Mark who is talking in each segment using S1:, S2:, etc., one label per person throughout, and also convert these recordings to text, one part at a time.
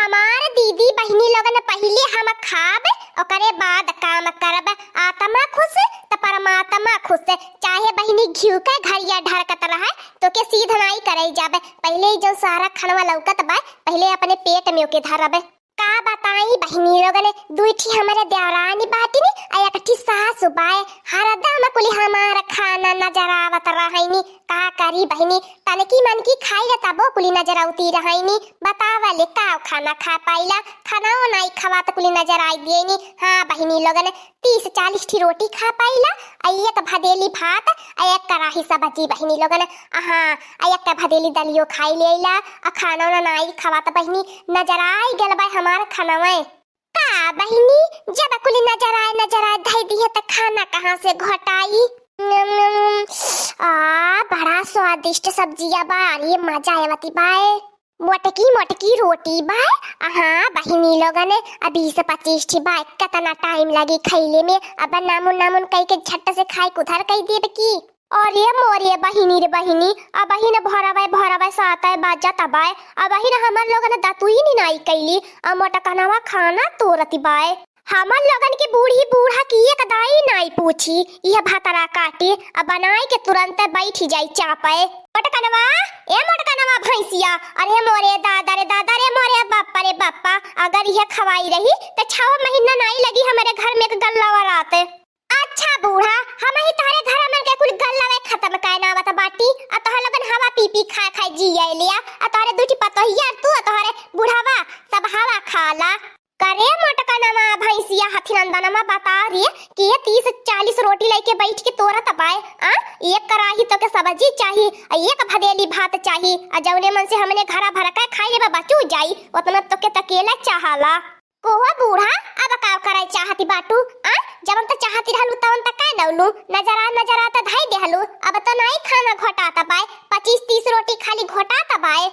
S1: हमार दीदी बहिनी लोगन पहले हम खाब ओकरे बाद काम करब। आत्मा खुश त परमात्मा खुश। चाहे बहिनी घिउ का घरिया ढरकत रहे तो के सीध नाई करे जाबे। पहले जो सारा खनवा लौकत बा पहले अपने पेट में ओके धरब। का बताई बहिनी लोगन दुईठी हमारे देवरानी बाटिनी आ एकठी सासु बाए हरदम कुली हमार खाना नजर आवत रहैनी। का करी बहिनी तनकी मन की खाई तबो कुली नजर आवती रहैनी। बतावा ले का खाना खा पाइला खानाओ नाई खवा त कुली नजर आई दिएनी। हाँ बहिनी लोगन 30-40 ठी रोटी खा पाइला आ एक भदेली भात आ एक कराही सब्जी बहिनी लोगन। हाँ आ एक भदेली दलियो खाई लेला आ खाना नाई खवा त बहिनी नजर आई गेल बा हमार खानावा। का बहिनी जब कुली नजर आए धई दिए त खाना कहाँ से घटाई। बड़ा स्वादिष्ट सब्जिया बा। अरे मजा आवती बाए। मोटकी रोटी बा। हाँ बहिनी लोगन 20-25 ठी बा। कितना टाइम लगी खैले में। अब नामुन कई के झट से खाई कुधर कई देब की। अरे मोरे बहिनी रे बहिनी अब बहिन भरवाए साताए बाजा तबाए अब बहिन हमर लोगन दातुई नी नाई कैली आ मोटा कनवा खाना तोरती बाए। हमर लोगन के बूढ़ी बूढ़ा की एक दाई नाई पूछी यह भातरा काटे अब बनाए के तुरंत बैठी जाई चापे। मोटकनवा भैंसिया अरे मोरे दादा रे मोरे बापा अगर यह खवाई रही तो 6 महीना नाई लगी हमारे घर में एक गल्ला रात। अच्छा बूढ़ा हम ही तारे घर में के कुल गल्ला खत्म कहना बता बाटी आ तोहर लगन हवा पी खा जी लिया आ तोहरे दूठी पतोहिया तू आ तोहरे बूढ़ावा सब हवा खाला। करे मोटकनवा भैंसिया हथिनंदनमा बता रही कि ये 30-40 रोटी लेके बैठ के तोरा तबाए। एक कराही तो के सब्जी चाहिए एक भदेली भात चाहिए आ जौने मन से हमने घरा भर के खाई लेबा बचू जाई उतना तो के तकेला चाहला। कोहा बूढ़ा अब का करे चाहती बाटू। जब हम तो चाहती रहलू तवन तक का नौलू नजर आता धाई देहलू अब तो नहीं खाना घोटाता बाए 25-30 रोटी खाली घोटाता बाए।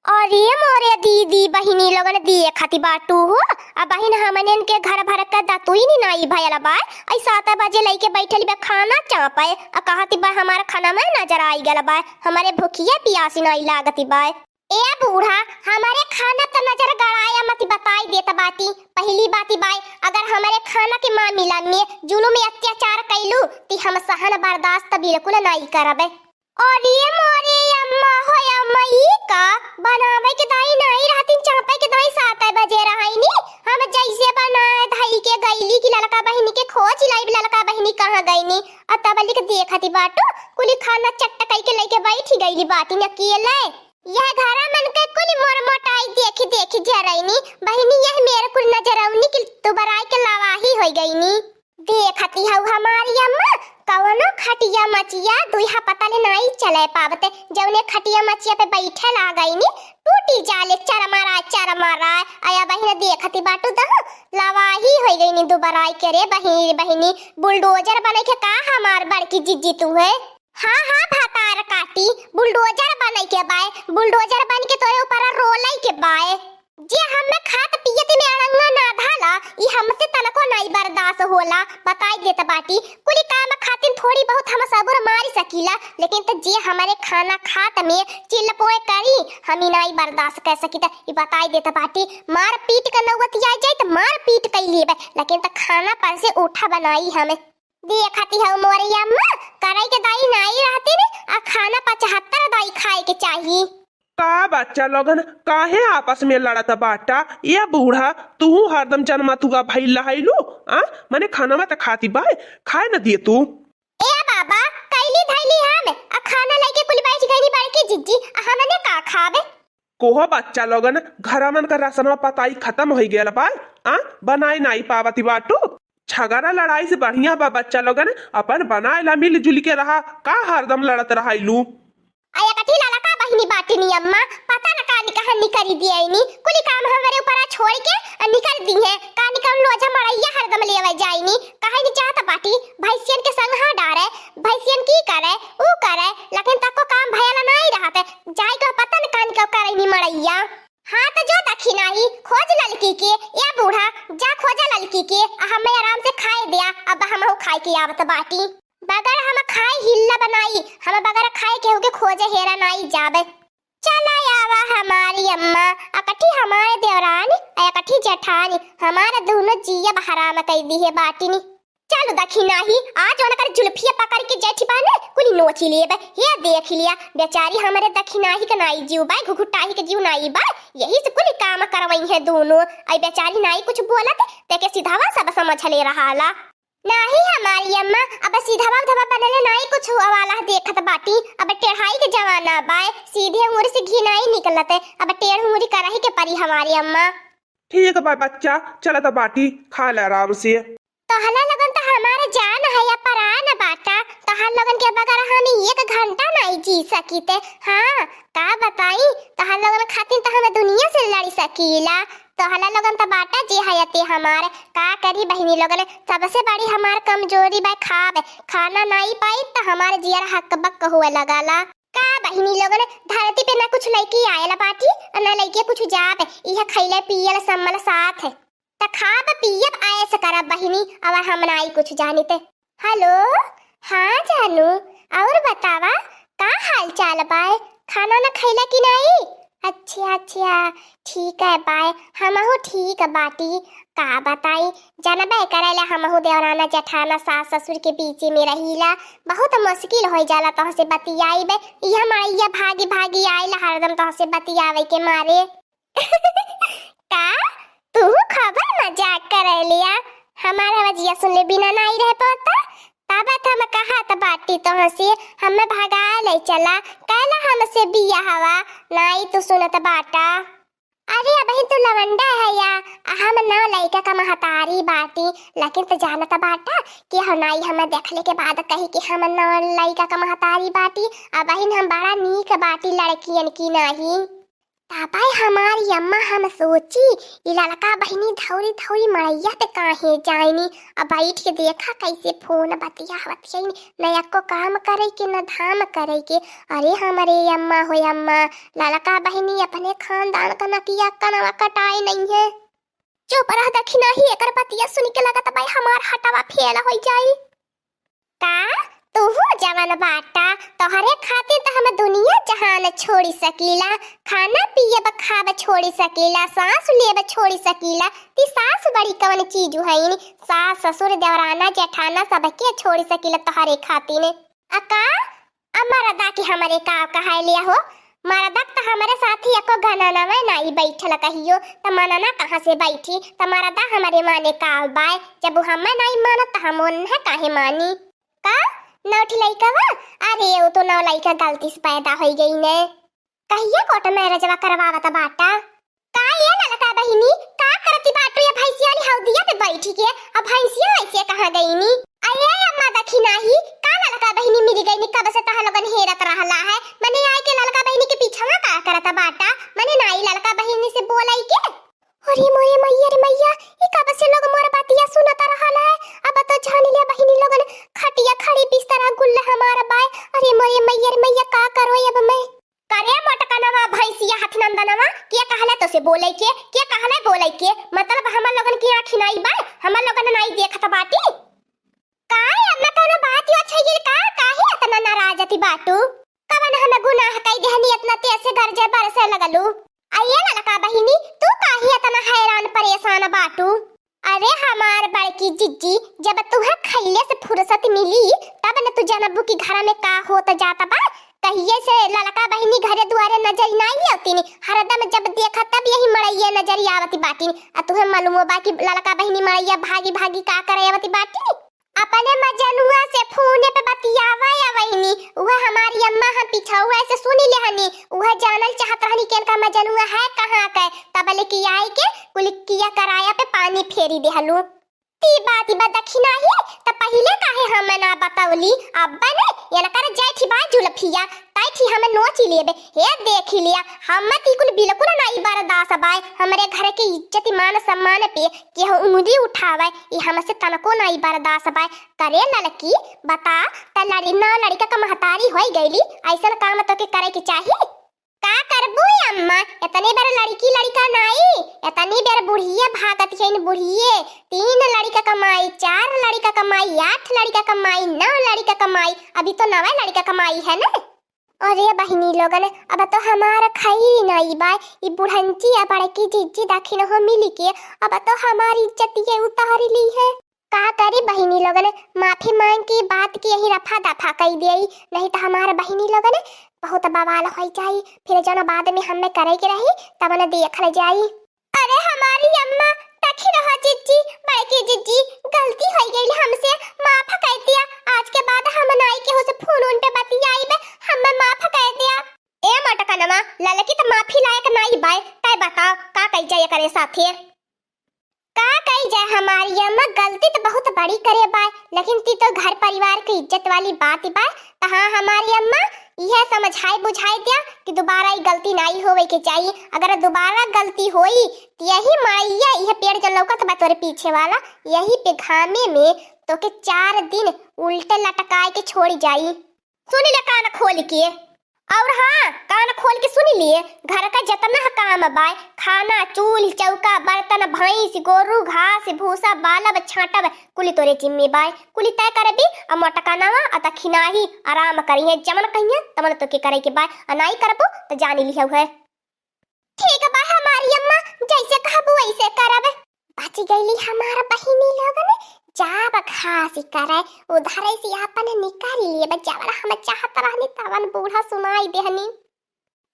S1: अरे मोरे दीदी बहिनी लोगन दिए खाती बाटू हो अब बहिन हमने के घर भर का दातुई नी नाई भयला बा। आई 7 बजे लेके बैठली बा खाना चापे आ कहती बा हमारा खाना में नजर आई गला बा हमारे भूखिया पियासी नाई लागती बा। ए बूढ़ा हमारे खाना तो नजर गड़ाया मत बताई देता बाती। पहली बाती बाई अगर हमारे खाना के मामला में जुलूम अत्याचार कैलू ती हम सहन बर्दाश्त बिल्कुल नहीं करबे। और ये मोरे अम्मा हो अम्मा ई का बनावे के दाई नहीं रहती चापे के दाई 7 बजे रहईनी हम जैसे बनाए धाई के गईली की ललका बहिनी के खोज लाई ललका बहिनी कहां गईनी आ तबली के देखती बाटू कुली खाना चट्ट कई के लेके बैठी गईली बाटी न अकेले। यह घरा मन के कुली मोर मोटाई देखी जरईनी बहिनी यह मेरे कुल नजर आउनी कि तू बराई के लावाही हो गईनी। देखती हऊ हमारी अम्मा कवनो खटिया मचिया दुइहा पता ले नहीं चले पावते जौने खटिया मचिया पे बैठे ला गईनी टूटी जाले चर मारा आया बहिन देखती बाटू दह लावाही हो गईनी दुबराई करे बहिनी बुलडोजर बने के का हमार बड़की जिज्जी तू है। हाँ भातार काटी बुलडोजर बने के बाय बुलडोजर बन के तोरे ऊपर रोलाई के बाय जे हम खात पियत में अड़ंगा ना धाला ई हमसे तनको नहीं बर्दाश्त होला। बताई देत बाटी कुली काम खातिन थोड़ी बहुत हम सबूर मारी सकीला लेकिन त जे हमारे खाना खात में चिल्लपोए करी हम नहीं बर्दाश्त कर सकी त ई बताई देत बाटी मार पीट के नौबत आ जाए त मार पीट कई लेबे लेकिन त खाना पर से उठा बनाई हमें देखती है मोरी अम्मा कराई के दाई नहीं रहती ने आ खाना 75 दाई खाए के चाहिए।
S2: का बच्चा लोगन काहे आपस में लड़त बाटा। ये बूढ़ा तू हरदम जन्मा तुगा भाई लहाइलू मने खाना में त खाती बाय खाए न दिए तू।
S1: ए बाबा कैली धैली हम आ खाना लेके कुल बैठ गईनी बड़की जिज्जी हमने का खाबे।
S2: कोहो बच्चा लोगन घरा मन का राशनवा पताई खत्म हो गया बा बनाए नहीं पावती बाटू। झगड़ा लड़ाई से बढ़िया बा बच्चा लोगन अपन बनाए ला मिलजुल के रहा का हरदम लड़त रहाइलू।
S1: आया कथी ललका बहिनी बाटनी अम्मा पता न का निकल निकरी दियनी कुली काम हमारे ऊपर छोड़ के निकल दी है का निकल लोजा मरैया हरदम लेवे जाईनी काहे नि चाहत बाटी भैंसियन के संग हा डारे भैंसियन की करे ऊ करे लेकिन तको काम भयला नहीं रहते जाई का पता न का निकल करैनी मरैया। हाँ तो जो दखिनाही खोज ललकी के या बूढ़ा जा खोजा ललकी के हमें आराम से खाए दिया अब हम खाए के आवत बाटी बगर हम खाए हिल्ला बनाई हम बगर खाए केहू के खोजे हेरा नहीं जाबे। चला आवा हमारी अम्मा अकठी हमारे देवरानी जेठानी हमारा दोनों जिया हराम कई दी है बाटिनी। चलो दखिना ही आज वाला कर जुल्फिया पकड़ के जेठी बाने कुली नोची लिए बे ये देख लिया बेचारी हमारे दखिना ही का नाई जीव बाय घुघुटाही के जीव नाई बा यही से कुली काम करवई है दोनों। आई बेचारी नाई कुछ बोलत ते के सीधावा सब समझ ले रहाला नाही हमारी अम्मा अब सीधावा धवा बनले नाई कुछ हुआ वाला देखत बाटी। अब टेढ़ाई के जमाना बाय सीधे उंगली से घी नहीं निकलते अब टेढ़ उंगली करही के परी हमारी अम्मा।
S2: ठीक है बा बच्चा चला तो बाटी खा ले आराम से।
S1: तोहला लगन तो हमारा जान है या परान बाटा तोहर लगन के बगैर हम 1 घंटा नहीं जी सकीते। हाँ का बताई तोहर लगन खातिर तो हमें दुनिया से लड़ सकीला। तोहला लगन तो बाटा जी हयते हमारे का करी बहनी लगन सबसे बड़ी हमार कमजोरी बा खाना नहीं पाई तो हमारे जियर हक बक हुए लगाला। का बहनी लोगन धरती पे ना कुछ लड़की आएला बाटी ना लड़के कुछ जाब यह खैले पियल सम्मल साथ है त खाब पियब आए से करब बहिनी और हम नाई कुछ जानिते। हेलो हाँ जानू और बतावा का हाल चाल बाय खाना ना खैला कि नहीं। अच्छा ठीक है बाय हमहु ठीक बाटी का बताई जानबे करेला हमहु देवराना जेठाना सास ससुर के बीच में रहीला बहुत मुश्किल हो जाला तोह से बतियाईबे यह माइया भागी भागी आइला हरदम तोह से बतियावे के मारे का तू खबर मजाक कर लिया हमारा वजिया सुन ले बिना नहीं रह पाता तब हम कहा त बाटी तो हंसी हमें भगा ले चला कहला हमसे बिया हवा नहीं तू सुनत बाटा। अरे अबही तू लवंडा है या हम ना लइका का महतारी बाटी लेकिन तो जानत बाटा कि हनाई हमें देखले के बाद कही कि हम ना लइका का महतारी बाटी अबही हम बड़ा नीक बाटी लड़कियन की नहीं। तापाई हमारी अम्मा हम सोची ये लड़का बहनी धौरी धौरी मड़ैया पे काहे जाइनी अब बैठ के देखा कैसे फोन बतिया नया को काम करे के न धाम करे के। अरे हमारे अम्मा हो अम्मा लड़का बहनी अपने खानदान का नकिया कनवा कटाए नहीं है। चुप रह दखिना ही एकर बतिया सुन के लगत भाई हमार हटावा फेल हो जाई। का तू जवान बाटा तोहरे खातिर तो हम दुनिया जहान छोड़ी सकीला खाना पियब खाब छोड़ी सकीला सांस लेब छोड़ी सकीला ती सास बड़ी कवन चीज है सास ससुर देवराना जेठाना सबके छोड़ी सकीला तोहरे खातिर। अका अमरदा के हमारे का कहा लिया हो मरदा तो हमारे साथी एको गणना में नहीं बैठल कहियो त मनना कहाँ से बैठी त मरदा हमारे माने का बाय जब हम नहीं मानत हम है काहे मानी। का नौठी लइका वा अरे वो तो नौ लइका गलती से पैदा हो गई ने कहिया कोट मैरिज वा करवावत बाटा। का ये ललका बहिनी का करती बाटू ये भैंसिया वाली हौदिया पे बैठी के अब भैंसिया ऐसे कहां गई नी। अरे अम्मा देखी नहीं का ललका बहिनी मिल गई नी कब से तह लगन हेरत रहला है मने आए के ललका बहिनी के पीछे का करता बाटा मने नाई ललका बहिनी से बोलाई के। अरे मोए मैया रे मैया ई कब से लोग मोर बातिया सुनत रहला है अब तो जान लिया बहिनी लोगन खटिया खड़ी बिस्तरा गुल्ला हमारा बाय। अरे मोए मैया रे मैया का करो अब मैं करे मटकनवा भैंसिया हथनंदनवा के कहला तो से बोले के कहला बोले के मतलब हमर लोगन की आँख नहीं बाय हमर लोगन नहीं देखत बाटी। काय अम्मा कोनो बात यो छै गिल का काहे इतना नाराजती बाटू कवन हम गुनाह कई देहनी इतना तेज से घर जे बरसे लगलू। आइए ललका बहिनी तू काहे इतना हैरान परेशान बाटू। अरे हमार बड़की जिज्जी जब तुहे खैले से फुर्सत मिली तब न तू जानबू की घर में का होत जाता बा कहिए से ललका बहिनी घरे दुआरे नजर नहीं आती नी हरदम जब देखा तब यही मड़ैया नजर आवती बाटी आ तुहे मालूम बा कि ललका बहिनी मड़ैया भागी भागी का करे आवती बाटी अपने मजनुआ से फोन पे बतियावा या वहिनी वह हमारी अम्मा हम पिछौआ से सुनी ले हनी वह जानल चाहत रहनी केन का मजनुआ है कहां का तब ले की आई के कुलिकिया कराया पे पानी फेरी देहलू ती बात दखिना ही त पहिले काहे हम ना बतावली अब्बा ने याना कर जाय थी बा जुलफिया ताई थी हम नोची लेबे हे देख लिया हम ती कुल बिल्कुल नहीं बर्दाश्त बाय हमरे घर के इज्जत मान सम्मान पे के उंगली उठावे ई हमसे तनको नहीं बर्दाश्त बाय करे लड़की बता त लड़का का महतारी होई गईली ऐसा काम तो के करे के चाहिए का करबू अम्मा इतने बार लड़की लड़का नहीं इतनी बार बुढ़िया भागत है बुढ़िए 3 लड़का कमाई 4 लड़का कमाई 8 लड़का कमाई 9 लड़का कमाई अभी तो 9 लड़का कमाई है ना। अरे बहिनी लोगन अब तो हमारा खाई नहीं बाय ई बुढ़ंची या बड़की जीजी दाखिन हो मिली के अब तो हमारी इज्जत ये उतार ली है। का करे बहिनी लोगन माफी मांग के बात की यही रफा दफा कई देई, नहीं तो हमारा बहिनी लोगन बहुत बवाल हो जाई, फिर जनो बाद में हमें करे के रही तब न देखल जाई। अरे हमारी अम्मा तखी रहो जीजी, बड़की जीजी गलती हो गई हमसे, माफ कर दिया। आज के बाद हम नाई के हो से फोन पे बतियाई बे, हमें माफ कर दिया। ए मटकनवा ललकी तो माफी लायक नहीं बाय, तय बताओ का कई जाए करे साथे? का कई जाए हमारी अम्मा गलती तो बहुत बड़ी करे बाय, लेकिन ती तो घर परिवार की इज्जत वाली बात बाय। तो हाँ हमारी अम्मा यह समझाई बुझाई दिया कि दोबारा ये गलती नहीं होवे के चाहिए। अगर दोबारा गलती होई तो यही माइया यह पेड़ जो लौकत बा तोरे पीछे वाला यही पे घामे में तो के 4 दिन उल्टे लटकाए के छोड़ जाई। सुनी ले कान खोल के, और हाँ कान खोल के सुनी लिए घर का जितना काम बाय खाना चूल्ही चौका बर्तन भैंस गोरू घास भूसा बालब छाटब कुली तोरे जिम्मे बाय, कुली तय करबी आ मोटकानावा आ खिनाही आराम करिए जमन कहिए तमन तो के करे के बाय आ नहीं करबो तो जानी लिहौ है। ठीक बा हमारी अम्मा जैसे कहबो वैसे करब। बच गईली हमारा बहिनी लोगन जाब खासी करे उधर से अपन निकाल लिए बच्चावाला हम चाहत रहनी तवन बूढ़ा सुनाई देहनी।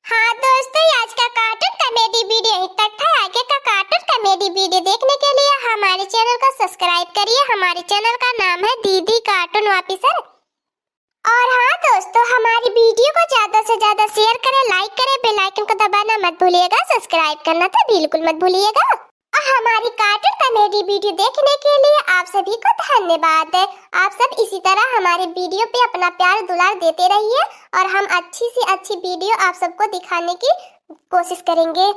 S1: हाँ दोस्तों आज का कार्टून कॉमेडी वीडियो यहीं तक था। आगे का कार्टून कॉमेडी वीडियो देखने के लिए हमारे चैनल को सब्सक्राइब करिए। हमारे चैनल का नाम है दीदी कार्टून ऑफिसर। और हाँ दोस्तों हमारी वीडियो को ज्यादा से ज्यादा शेयर करें, लाइक करें, बेल आइकन को दबाना मत भूलिएगा, सब्सक्राइब करना तो बिल्कुल मत भूलिएगा। और हमारी कार्टून कॉमेडी वीडियो देखने के लिए आप सभी को धन्यवाद। आप सब इसी तरह हमारे वीडियो पे अपना प्यार दुलार देते रहिए और हम अच्छी से अच्छी वीडियो आप सबको दिखाने की कोशिश करेंगे।